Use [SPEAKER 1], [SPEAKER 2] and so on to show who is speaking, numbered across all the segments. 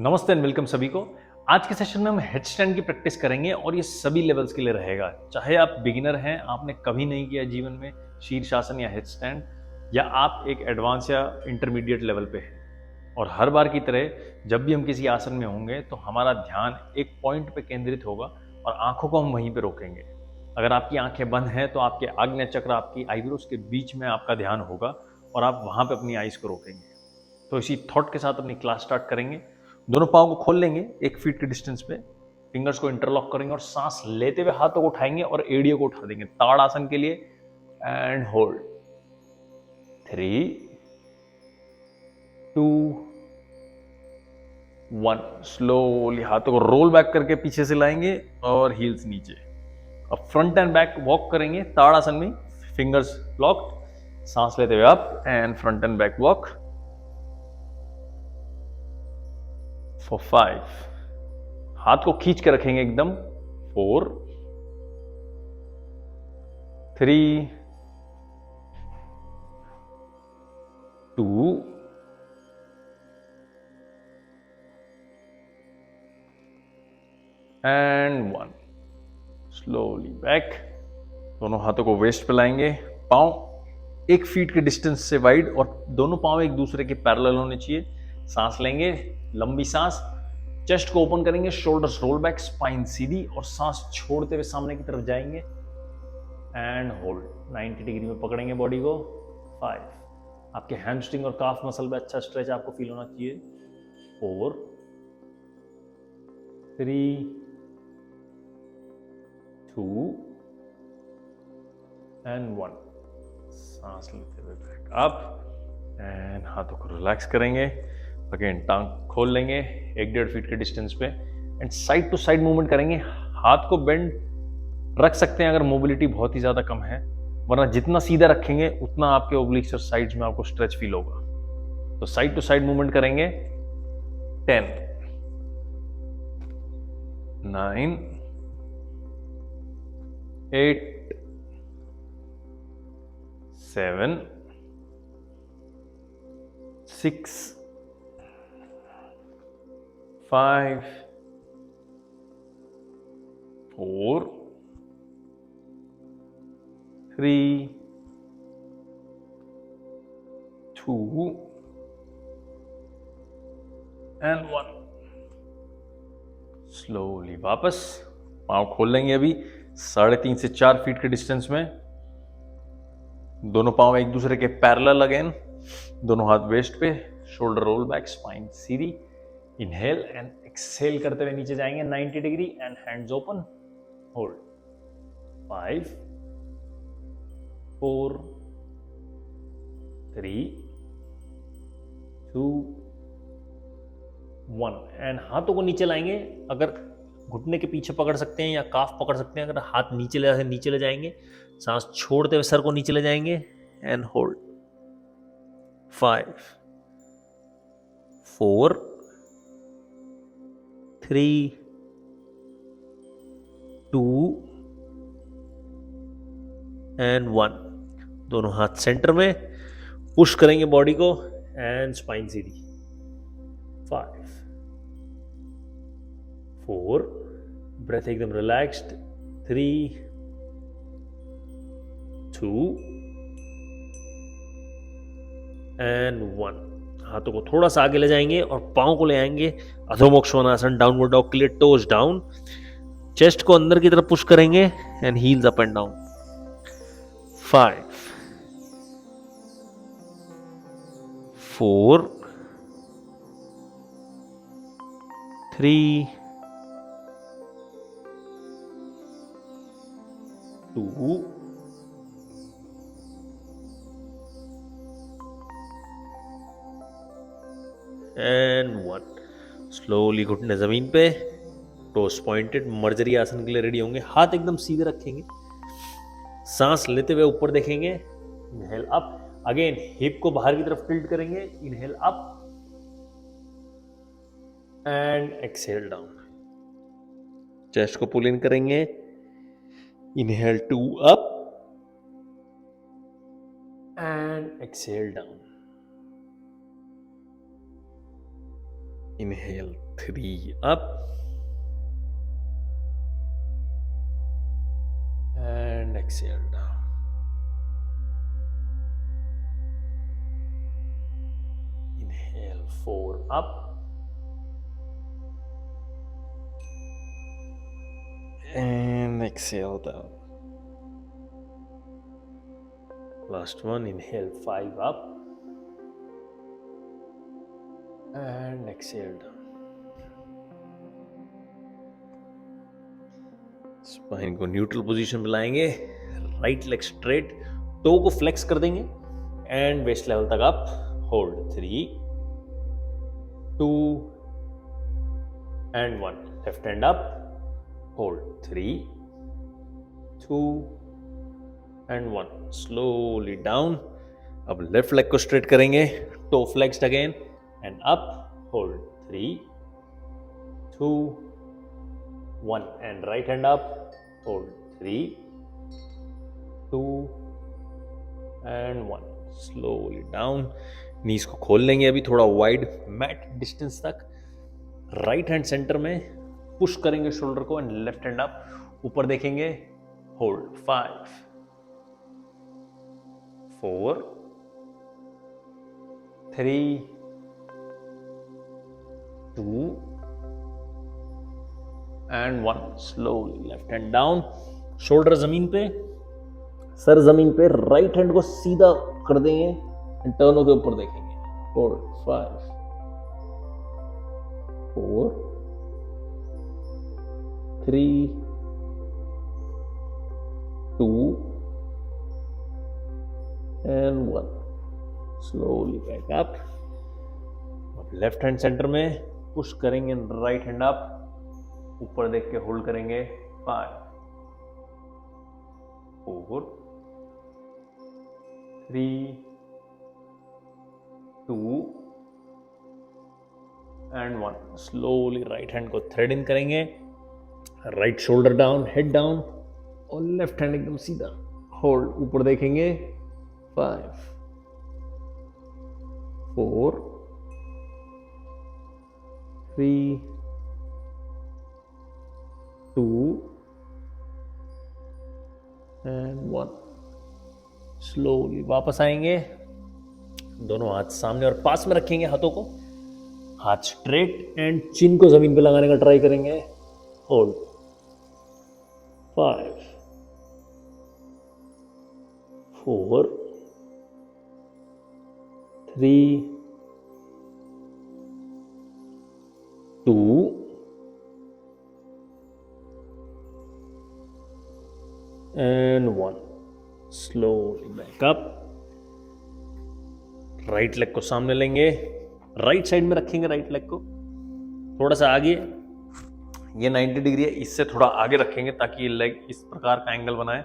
[SPEAKER 1] नमस्ते and welcome सभी को। आज के सेशन में हम हेडस्टैंड की प्रैक्टिस करेंगे और ये सभी लेवल्स के लिए रहेगा। चाहे आप बिगिनर हैं, आपने कभी नहीं किया जीवन में शीर्षासन या हेडस्टैंड, या आप एक एडवांस या इंटरमीडिएट लेवल पे हैं। और हर बार की तरह जब भी हम किसी आसन में होंगे तो हमारा ध्यान एक पॉइंट पे केंद्रित होगा और आंखों को हम वहीं पे रोकेंगे। अगर आपकी आंखें बंद हैं तो आपके आग्नेय चक्र, आपकी आईब्रोज के बीच में आपका ध्यान होगा और आप वहां पे अपनी आईज को रोकेंगे। तो इसी थॉट के साथ अपनी क्लास स्टार्ट करेंगे। दोनों पाँव को खोल लेंगे 1 फीट की डिस्टेंस पे, फिंगर्स को इंटरलॉक करेंगे और सांस लेते हुए हाथों को उठाएंगे और एड़ियों को उठा देंगे ताड़ आसन के लिए। And hold 3 2 1। स्लोली हाथों को रोल बैक करके पीछे से लाएंगे और हील्स नीचे। अब फ्रंट एंड बैक वॉक करेंगे ताड़ आसन में, फिंगर्स लॉक्ड, सांस लेते हुए up and front end back walk for 5। हाथ को खींच के रखेंगे एकदम। 4 3 2 एंड 1। Slowly back. दोनों हाथों को वेस्ट पे लाएंगे, पांव 1 फीट के डिस्टेंस से वाइड और दोनों पांव एक दूसरे के पैरेलल होने चाहिए। सांस लेंगे, लंबी सांस, चेस्ट को ओपन करेंगे, शोल्डर्स रोल बैक, स्पाइन सीधी और सांस छोड़ते हुए सामने की तरफ जाएंगे एंड होल्ड 90 डिग्री में पकड़ेंगे बॉडी को। 5। आपके हैमस्ट्रिंग और काफ मसल पे अच्छा स्ट्रेच आपको फील होना चाहिए। 4 3 2 एंड 1। सांस लेते हुए बैक अप एंड हाथों को रिलैक्स करेंगे। अगेन टांग खोल लेंगे 1-1.5 फीट के डिस्टेंस पे and side to side movement करेंगे। हाथ को बेंड रख सकते हैं अगर मोबिलिटी बहुत ही ज्यादा कम है, वरना जितना सीधा रखेंगे उतना आपके ओब्लिक्स और साइड्स में आपको स्ट्रेच फील होगा। तो साइड टू साइड मूवमेंट करेंगे। 10 9 8 7 6 5 4 3 2 एंड 1। स्लोली वापस पांव खोल लेंगे अभी 3.5 से 4 फीट के डिस्टेंस में। दोनों पांव एक दूसरे के पैरेलल अगेन, दोनों हाथ वेस्ट पे, shoulder roll back, spine Sidhi. Inhale and exhale करते हुए नीचे जाएंगे 90 degree and hands open. Hold 5 4 3 2 1 and हाथों को नीचे लाएंगे। अगर घुटने के पीछे पकड़ सकते हैं या काफ पकड़ सकते हैं, अगर हाथ नीचे ले जाएंगे, सांस छोड़ते हुए सर को नीचे ले जाएंगे एंड होल्ड 5 4 3 2 एंड 1। दोनों हाथ सेंटर में, पुश करेंगे बॉडी को एंड स्पाइन सीधी। 5 4 ब्रेथ एकदम रिलैक्स्ड। 3 2 एंड 1। हाथों को थोड़ा सा आगे ले जाएंगे और पांव को ले आएंगे अधोमुख श्वानासन, डाउनवर्ड डॉग के लिए। टोज डाउन, चेस्ट को अंदर की तरफ पुश करेंगे and heels up and down. 5 4 3 2 and 1। Slowly घुटने जमीन पे, टोस पॉइंटेड, मर्जरी आसन के लिए रेडी होंगे। हाथ एकदम सीधे रखेंगे, सांस लेते हुए ऊपर देखेंगे। इनहेल अप, अगेन हिप को बाहर की तरफ टिल्ट करेंगे। Inhale up and exhale down. Chest को पुल इन करेंगे। Inhale 2 up and exhale down. Inhale 3 up and exhale down. Inhale 4 up and exhale down. Last one, inhale 5 up and exhale down. Spine को neutral position पे लाएंगे, right leg straight, toe को flex कर देंगे and waist level तक up, hold 3 2 and 1, left hand up, hold 3 2 and 1, slowly down. अब left leg को straight करेंगे, toe flexed again and up, hold 3 2 1 and right hand up, hold 3 2 and 1, slowly down. नीज को खोल लेंगे अभी थोड़ा वाइड मैट डिस्टेंस तक. राइट हैंड सेंटर में पुश करेंगे शोल्डर को एंड लेफ्ट हैंड अप, ऊपर देखेंगे, hold 5 4 3 2 and 1, slowly left hand down, shoulder जमीन पे, सर जमीन पे, राइट हैंड को सीधा कर देंगे एंड टर्न होकर ऊपर देखेंगे, hold 5 4 3 2 and 1, slowly back up. अब लेफ्ट हैंड सेंटर में पुश करेंगे, राइट हैंड अप, ऊपर देख के होल्ड करेंगे, 5 4 3 2 एंड 1, स्लोली राइट हैंड को थ्रेड इन करेंगे, right shoulder down, head down और लेफ्ट हैंड एकदम सीधा, होल्ड, ऊपर देखेंगे, 5 4 3 2 and 1, स्लोली वापस आएंगे, दोनों हाथ सामने और पास में रखेंगे, हाथों को, हाथ स्ट्रेट एंड चिन को जमीन पे लगाने का ट्राई करेंगे, hold 5 4 3 2 and 1, slowly back up. Right leg को सामने लेंगे, राइट साइड में रखेंगे राइट लेग को, थोड़ा सा आगे, ये 90 डिग्री है, इससे थोड़ा आगे रखेंगे ताकि ये लेग इस प्रकार का एंगल बनाए,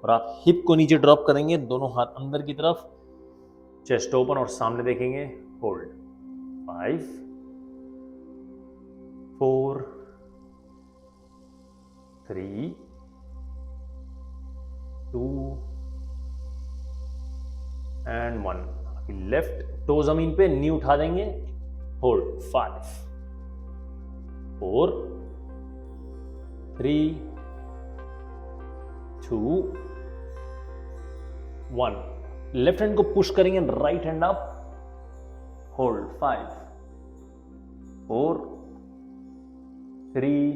[SPEAKER 1] और आप हिप को नीचे ड्रॉप करेंगे, दोनों हाथ अंदर की तरफ, चेस्ट ओपन और सामने देखेंगे, होल्ड 5 4 3 2 and 1. अभी लेफ्ट टो जमीन पे, नी उठा देंगे, होल्ड 5 4 3 2 1. लेफ्ट हैंड को पुश करेंगे, right hand up, hold 5 4 3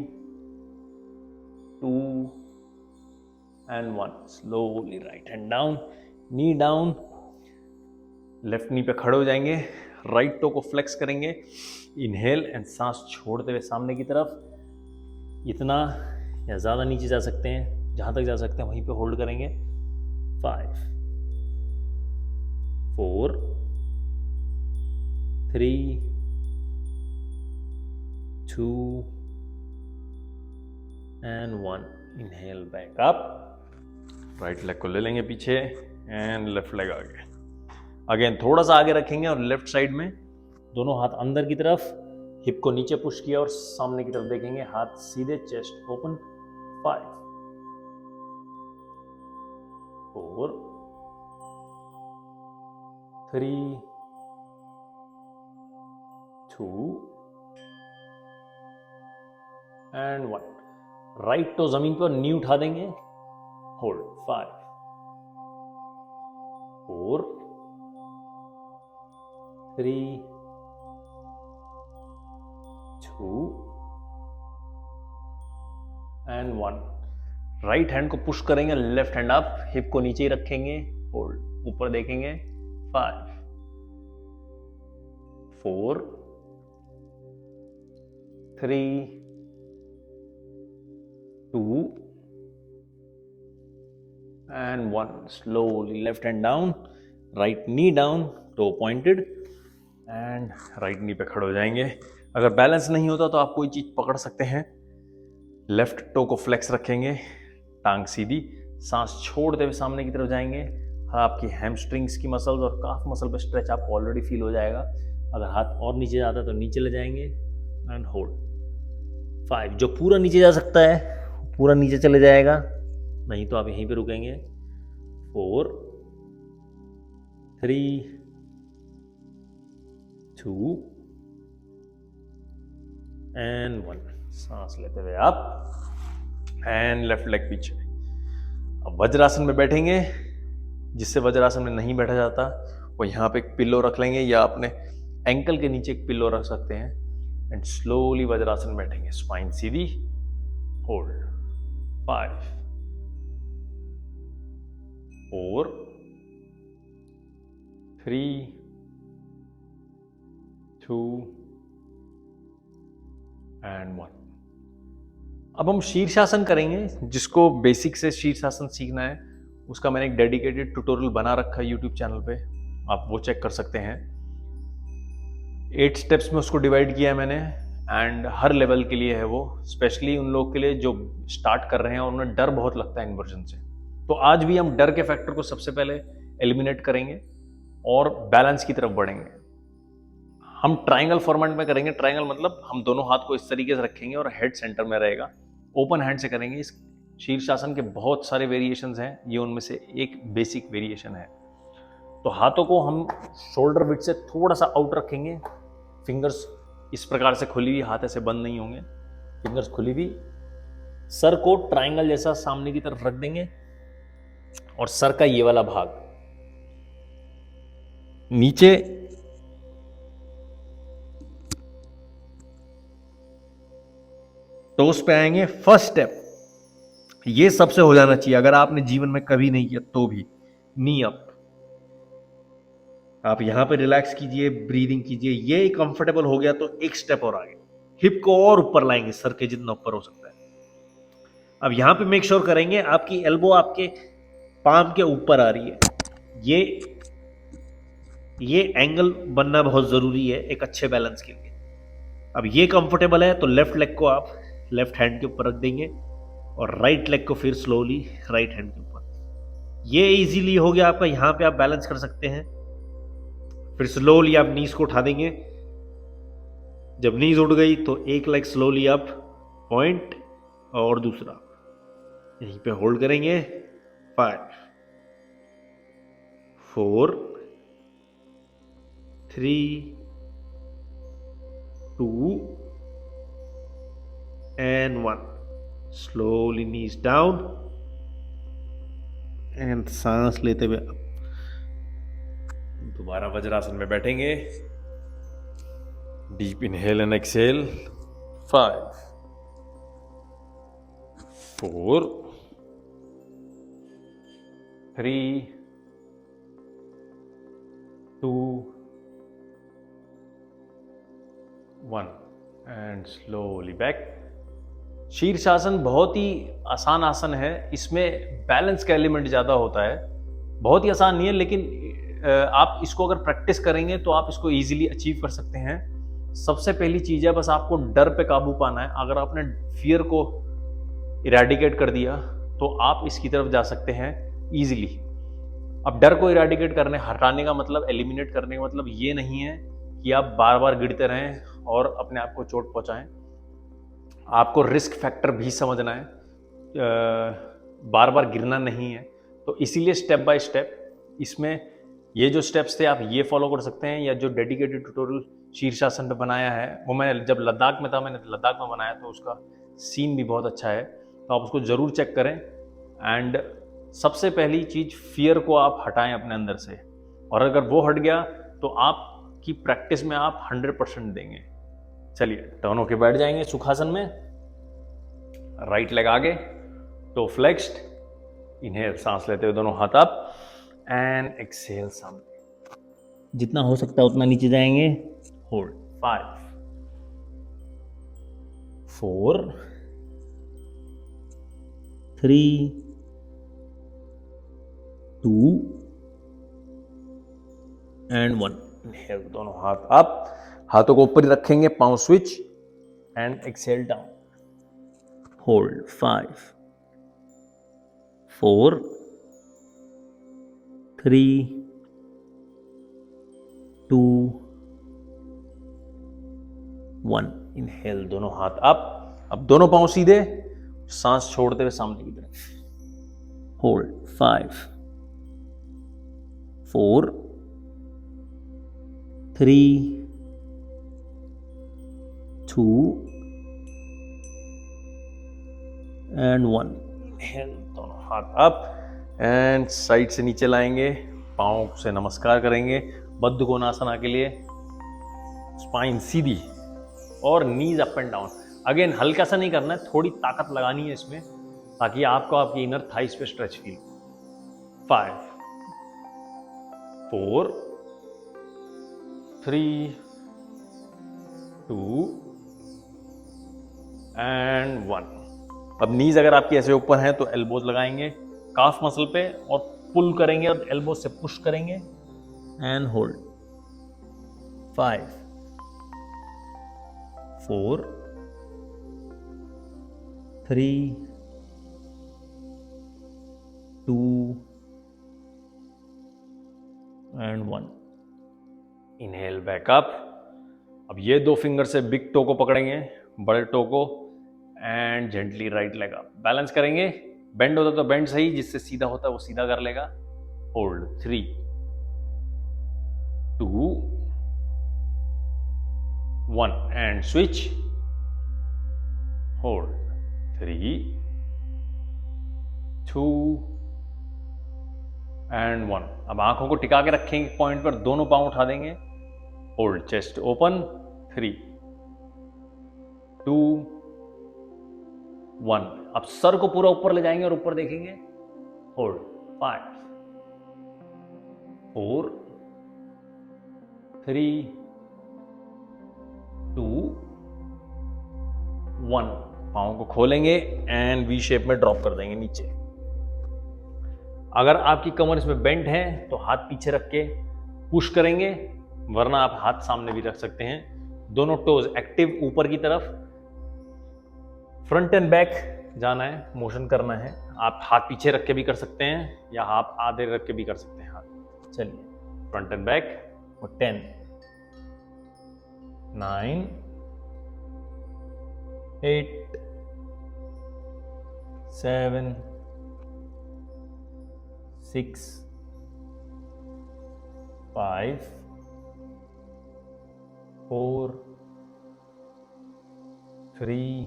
[SPEAKER 1] 2 and 1, slowly right hand down, knee down, left नी पे खड़े हो जाएंगे, राइट टो को फ्लेक्स करेंगे, इनहेल एंड सांस छोड़ते हुए सामने की तरफ, इतना या ज़्यादा नीचे जा सकते हैं, जहाँ तक जा सकते हैं वहीं पे होल्ड करेंगे, 5 4 3 2 and 1, inhale back up, right leg को ले लेंगे पीछे एंड लेफ्ट लेग आगे, अगेन थोड़ा सा आगे रखेंगे और लेफ्ट साइड में दोनों हाथ अंदर की तरफ, हिप को नीचे पुश किया और सामने की तरफ देखेंगे, हाथ सीधे, chest open, 5 4 3 2 and 1. Right toe जमीन पर नी उठा देंगे, होल्ड 5 4 3 2 एंड 1. राइट हैंड को पुश करेंगे, लेफ्ट हैंड अप, हिप को नीचे ही रखेंगे, होल्ड, ऊपर देखेंगे, 5 4 3 2 and 1. Slowly left hand down, right knee down, toe pointed, and right knee पे खड़े हो जाएंगे. अगर बैलेंस नहीं होता तो आप कोई चीज पकड़ सकते हैं. लेफ्ट टो को फ्लेक्स रखेंगे, टांग सीधी, सांस छोड़ते हुए सामने की तरफ जाएंगे. आपकी हैमस्ट्रिंग्स की मसल्स और काफ मसल पे स्ट्रेच आपको ऑलरेडी फील हो जाएगा. अगर हाथ और नीचे जाता है तो नीचे ले जाएंगे एंड होल्ड 5. जो पूरा नीचे जा सकता है पूरा नीचे चले जाएगा, नहीं तो आप यहीं पे रुकेंगे. 4 3 2 एंड 1. सांस लेते हुए आप एंड लेफ्ट लेग पीछे. अब वज्रासन में बैठेंगे. जिससे वज्रासन में नहीं बैठा जाता वो यहाँ पे एक पिल्लो रख लेंगे या अपने एंकल के नीचे एक पिल्लो रख सकते हैं एंड स्लोली वज्रासन में बैठेंगे. Spine Sidhi, hold 5 4 3 2 and 1. अब हम शीर्षासन करेंगे. जिसको बेसिक से शीर्षासन सीखना है उसका मैंने एक डेडिकेटेड ट्यूटोरियल बना रखा है यूट्यूब चैनल पे, आप वो चेक कर सकते हैं. 8 स्टेप्स में उसको डिवाइड किया है मैंने एंड हर लेवल के लिए है वो. स्पेशली उन लोगों के लिए जो स्टार्ट कर रहे हैं और उन्हें डर बहुत लगता है इन्वर्जन से. तो आज भी हम डर के फैक्टर को सबसे पहले एलिमिनेट करेंगे और बैलेंस की तरफ बढ़ेंगे. हम ट्रायंगल फॉर्मेट में करेंगे. ट्रायंगल मतलब हम दोनों हाथ को इस तरीके से रखेंगे और हेड सेंटर में रहेगा. ओपन हैंड से करेंगे. इस शीर्षासन के बहुत सारे वेरिएशंस हैं, ये उनमें से एक बेसिक वेरिएशन है. तो हाथों को हम शोल्डर विड्थ से थोड़ा सा आउट रखेंगे. फिंगर्स इस प्रकार से खुली हुई, हाथ ऐसे बंद नहीं होंगे, फिंगर्स खुली हुई. सर को ट्रायंगल जैसा सामने की तरफ रख देंगे और सर का ये वाला भाग नीचे टोस पे आएंगे. फर्स्ट स्टेप ये सबसे हो जाना चाहिए. अगर आपने जीवन में कभी नहीं किया तो भी नी अप. आप यहां पे रिलैक्स कीजिए, ब्रीदिंग कीजिए. ये कंफर्टेबल हो गया तो एक स्टेप और आगे, हिप को और ऊपर लाएंगे, सर के जितना ऊपर हो सकता है. अब यहां पे मेक श्योर करेंगे आपकी एल्बो आपके पाम के ऊपर आ रही है. ये एंगल बनना बहुत जरूरी है एक अच्छे बैलेंस के लिए. अब ये कंफर्टेबल है तो लेफ्ट लेग को आप लेफ्ट हैंड के ऊपर रख देंगे और राइट लेग को फिर स्लोली राइट हैंड के ऊपर. ये इजीली हो गया आपका. यहां पे आप बैलेंस कर सकते हैं. फिर स्लोली आप नीज को उठा देंगे. जब नीज उठ गई तो एक लेग स्लोली अप, पॉइंट, और दूसरा यहीं पे होल्ड करेंगे. 5 4 3 2 and 1. Slowly knees down and सांस लेते हुए दोबारा वज्रासन में बैठेंगे. Deep inhale and exhale. 5 4 3 2 1 and slowly back. शीर्षासन बहुत ही आसान आसन है. इसमें बैलेंस का एलिमेंट ज़्यादा होता है. बहुत ही आसान नहीं है, लेकिन आप इसको अगर प्रैक्टिस करेंगे तो आप इसको इजीली अचीव कर सकते हैं. सबसे पहली चीज़ है बस आपको डर पे काबू पाना है. अगर आपने फियर को इरेडिकेट कर दिया तो आप इसकी तरफ जा सकते हैं इजीली. अब डर को इरेडिकेट करने, हटाने का मतलब, एलिमिनेट करने का मतलब ये नहीं है कि आप बार बार गिरते रहें और अपने आप को चोट पहुंचाएं. आपको रिस्क फैक्टर भी समझना है. बार बार गिरना नहीं है. तो इसीलिए स्टेप बाय स्टेप इसमें ये जो स्टेप्स थे आप ये फॉलो कर सकते हैं, या जो डेडिकेटेड ट्यूटोरियल शीर्षासन पे बनाया है, वो मैंने जब लद्दाख में था, मैंने लद्दाख में बनाया, तो उसका सीन भी बहुत अच्छा है, तो आप उसको ज़रूर चेक करें। एंड सबसे पहली चीज़, फियर को आप हटाएं अपने अंदर से, और अगर वो हट गया तो आपकी प्रैक्टिस में आप 100% देंगे। चलिए टर्न होके बैठ जाएंगे सुखासन में, राइट लेग आगे, टो फ्लेक्स्ड, इनहेल सांस लेते हुए दोनों हाथ अप एंड एक्सहेल सामने, जितना हो सकता है उतना नीचे जाएंगे, होल्ड 5 4 3 2 एंड 1। इनहेल, दोनों हाथ अप, हाथों को ऊपर ही रखेंगे, पांव switch and exhale down, hold 5 4 3 2 1। Inhale, दोनों हाथ अप, अब दोनों पांव सीधे, सांस छोड़ते हुए सामने की तरफ, होल्ड 5 4 3 2 एंड 1। इनहेल, दोनों हाथ अप एंड साइड से नीचे लाएंगे, पाँव से नमस्कार करेंगे बद्ध कोणासना के लिए, स्पाइन सीधी और नीज अप एंड डाउन। अगेन हल्का सा नहीं करना है, थोड़ी ताकत लगानी है इसमें, ताकि आपको आपकी इनर थाइस पे स्ट्रेच फील। 5 4 3 2 एंड 1। अब नीज अगर आपकी ऐसे ऊपर है तो एल्बोज लगाएंगे काफ मसल पे और पुल करेंगे, और एल्बोज से पुश करेंगे and hold 5 4 3 2 and 1। Inhale back up. अब ये दो फिंगर से बिग टो को पकड़ेंगे, बड़े टो को, and gently right leg up, balance करेंगे। बेंड होता तो बेंड सही, जिससे सीधा होता है वो सीधा कर लेगा, hold 3 2 1 and switch, hold 3 2 and 1। अब आंखों को टिका के रखेंगे पॉइंट पर, दोनों पांव उठा देंगे, होल्ड चेस्ट ओपन, 3 2 1। अब सर को पूरा ऊपर ले जाएंगे और ऊपर देखेंगे, होल्ड 5 4 3 2 1। पाँव को खोलेंगे एंड वी शेप में ड्रॉप कर देंगे नीचे। अगर आपकी कमर इसमें बेंट है तो हाथ पीछे रख के पुश करेंगे, वरना आप हाथ सामने भी रख सकते हैं। दोनों टोज एक्टिव ऊपर की तरफ, फ्रंट एंड बैक जाना है, मोशन करना है। आप हाथ पीछे रख के भी कर सकते हैं या आप आधे रख के भी कर सकते हैं हाथ। चलिए फ्रंट एंड बैक, और 10 9 8 7 6 5 4 3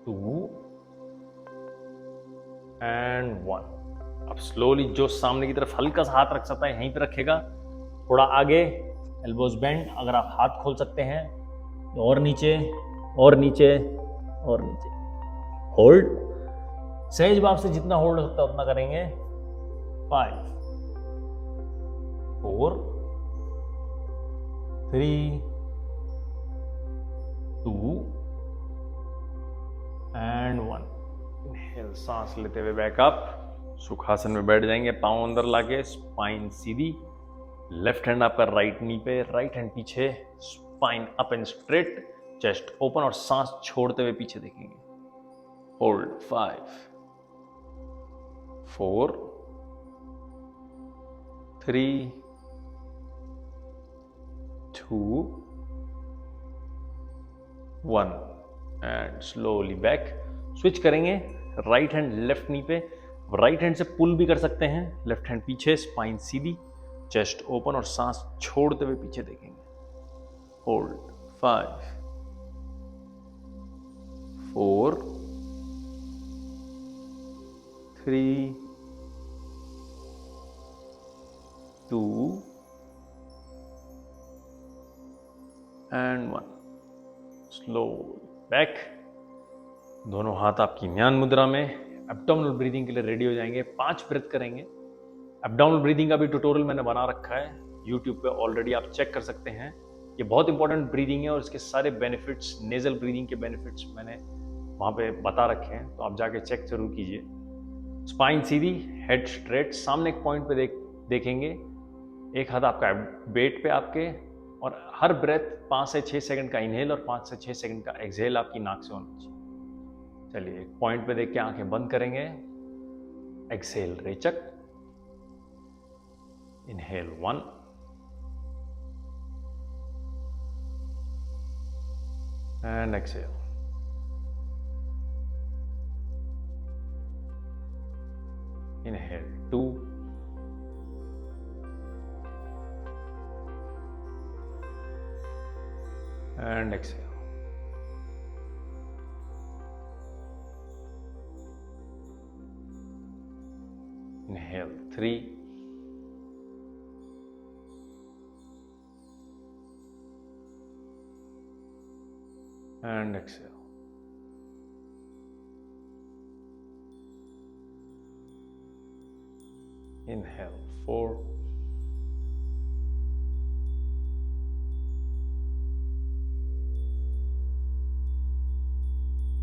[SPEAKER 1] 2 एंड 1। अब स्लोली जो सामने की तरफ हल्का सा हाथ रख सकता है यहीं पे रखेगा, थोड़ा आगे, एल्बोज बेंड। अगर आप हाथ खोल सकते हैं तो और नीचे और नीचे और नीचे, होल्ड सहज भाव से जितना होल्ड हो सकता है उतना करेंगे। 5 4 3 2 एंड 1। इनहेल, सांस लेते हुए बैक अप, सुखासन में बैठ जाएंगे, पांव अंदर लाके, स्पाइन सीधी, लेफ्ट हैंड आपका राइट नी पे, राइट हैंड पीछे, spine up and straight, chest open, और सांस छोड़ते हुए पीछे देखेंगे, hold 5 4 3 2 1 and slowly back. Switch करेंगे, राइट हैंड लेफ्ट नी पे, राइट हैंड से पुल भी कर सकते हैं, लेफ्ट हैंड पीछे, स्पाइन सीधी, चेस्ट ओपन और सांस छोड़ते हुए पीछे देखेंगे। Hold 5 4 3 2 and 1। Slow back. दोनों हाथ आपकी म्यान मुद्रा में। एब्डोमिनल ब्रीदिंग के लिए रेडी हो जाएंगे। 5 ब्रेथ करेंगे। एब्डोमिनल ब्रीदिंग का भी ट्यूटोरियल मैंने बना रखा है यूट्यूब पे, ऑलरेडी आप चेक कर सकते हैं। ये बहुत इंपॉर्टेंट ब्रीदिंग है और इसके सारे बेनिफिट्स, नेजल ब्रीदिंग के बेनिफिट्स मैंने वहाँ पे बता रखे हैं, तो आप जाके चेक जरूर कीजिए। स्पाइन सीधी, हेड स्ट्रेट, सामने एक पॉइंट पे देखेंगे। एक हाथ आपका वेट पे आपके, और हर ब्रेथ 5 से 6 सेकंड का इनहेल और 5 से 6 सेकंड का एक्सहेल आपकी नाक से होना चाहिए। चलिए एक पॉइंट पे देख के आंखें बंद करेंगे। एक्सहेल रेचक। Inhale 1 and exhale. Inhale 2 and exhale. Inhale 3 and exhale. Inhale 4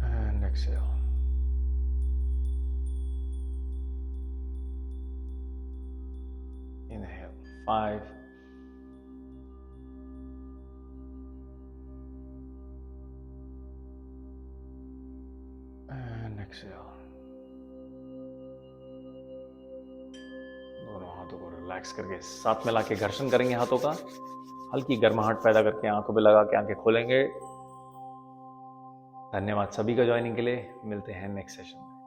[SPEAKER 1] and exhale. Inhale 5 and exhale. दोनों हाथों को रिलैक्स करके साथ में लाके घर्षण करेंगे हाथों का। हल्की गर्माहट पैदा करके आंखों पे लगा के आंखें खोलेंगे। धन्यवाद सभी का ज्वाइनिंग के लिए। मिलते हैं नेक्स्ट सेशन में।